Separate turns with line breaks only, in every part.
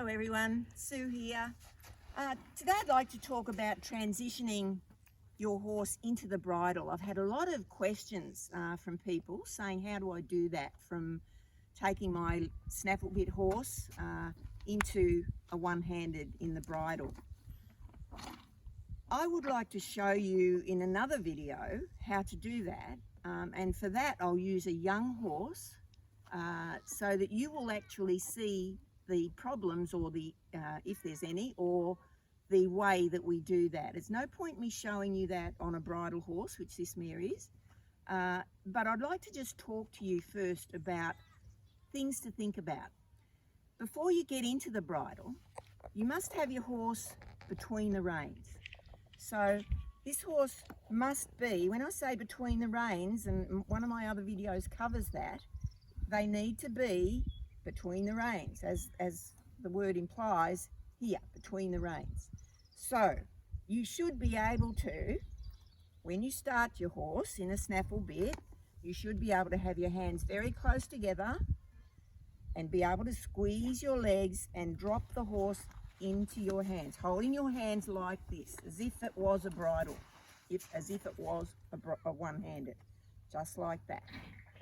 Hello everyone, Sue here. Today I'd like to talk about transitioning your horse into the bridle. I've had a lot of questions from people saying how do I do that, from taking my snaffle bit horse into a one-handed in the bridle. I would like to show you in another video how to do that, and for that I'll use a young horse so that you will actually see the problems, or the if there's any, or the way that we do that. There's no point me showing you that on a bridle horse, which this mare is, but I'd like to just talk to you first about things to think about. Before you get into the bridle, you must have your horse between the reins. So this horse must be, when I say between the reins, and one of my other videos covers that, they need to be between the reins, as the word implies here, between the reins. So you should be able to, when you start your horse in a snaffle bit, you should be able to have your hands very close together and be able to squeeze your legs and drop the horse into your hands, holding your hands like this, as if it was a bridle, as if it was a one-handed, just like that.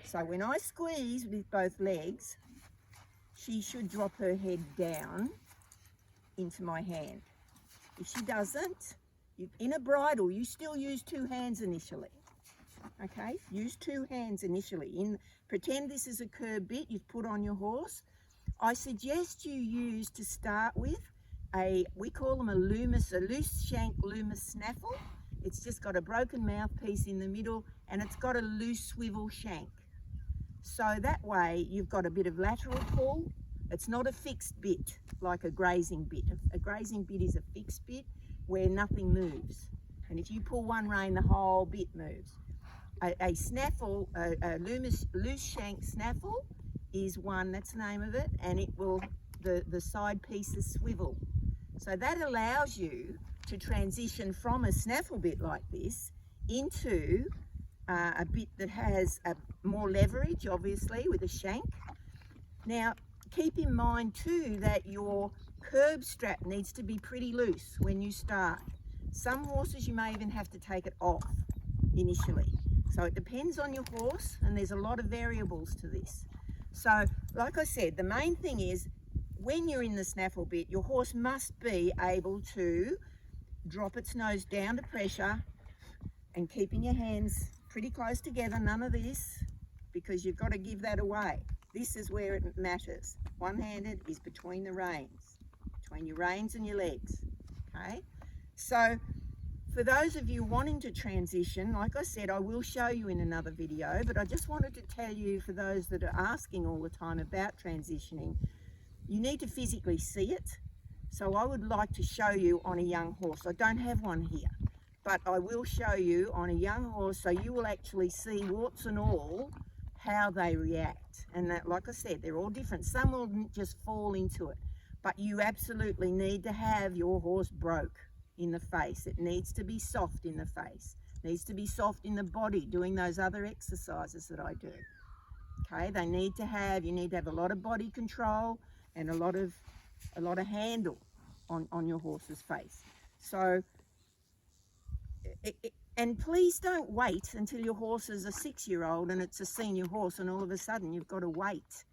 So when I squeeze with both legs, she should drop her head down into my hand. If she doesn't, in a bridle, you still use two hands initially. Okay, use two hands initially. Pretend this is a curb bit you've put on your horse. I suggest you use, to start with, we call them a loose shank Loomis snaffle. It's just got a broken mouthpiece in the middle and it's got a loose swivel shank. So that way you've got a bit of lateral pull. It's not a fixed bit like a grazing bit. A grazing bit is a fixed bit where nothing moves. And if you pull one rein, the whole bit moves. A snaffle, a loose shank snaffle is one, that's the name of it, and it will, the side pieces swivel. So that allows you to transition from a snaffle bit like this into a bit that has more leverage, obviously, with a shank. Now, keep in mind too that your curb strap needs to be pretty loose when you start. Some horses you may even have to take it off initially. So it depends on your horse, and there's a lot of variables to this. So, like I said, the main thing is, when you're in the snaffle bit, your horse must be able to drop its nose down to pressure and keeping your hands pretty close together, none of this, because you've got to give that away. This is where it matters. One-handed is between the reins, between your reins and your legs, okay? So for those of you wanting to transition, like I said, I will show you in another video, but I just wanted to tell you, for those that are asking all the time about transitioning, you need to physically see it. So I would like to show you on a young horse. I don't have one here, but I will show you on a young horse, so you will actually see, warts and all, how they react. And that, like I said, they're all different. Some will just fall into it, but you absolutely need to have your horse broke in the face. It needs to be soft in the face. It needs to be soft in the body, doing those other exercises that I do. Okay, you need to have a lot of body control and a lot of handle on your horse's face. So and please don't wait until your horse is a 6-year-old and it's a senior horse and all of a sudden you've got to wait.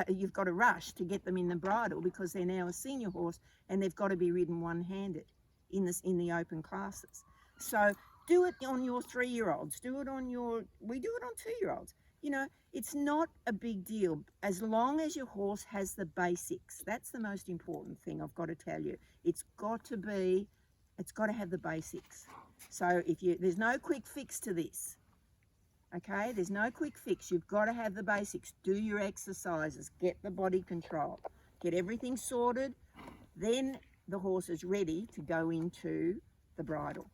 You've got to rush to get them in the bridle because they're now a senior horse and they've got to be ridden one-handed in the open classes. So do it on your 3-year-olds. We do it on 2-year-olds. You know, it's not a big deal as long as your horse has the basics. That's the most important thing I've got to tell you. It's got to have the basics. So there's no quick fix to this, okay? There's no quick fix. You've got to have the basics. Do your exercises, get the body control, get everything sorted. Then the horse is ready to go into the bridle.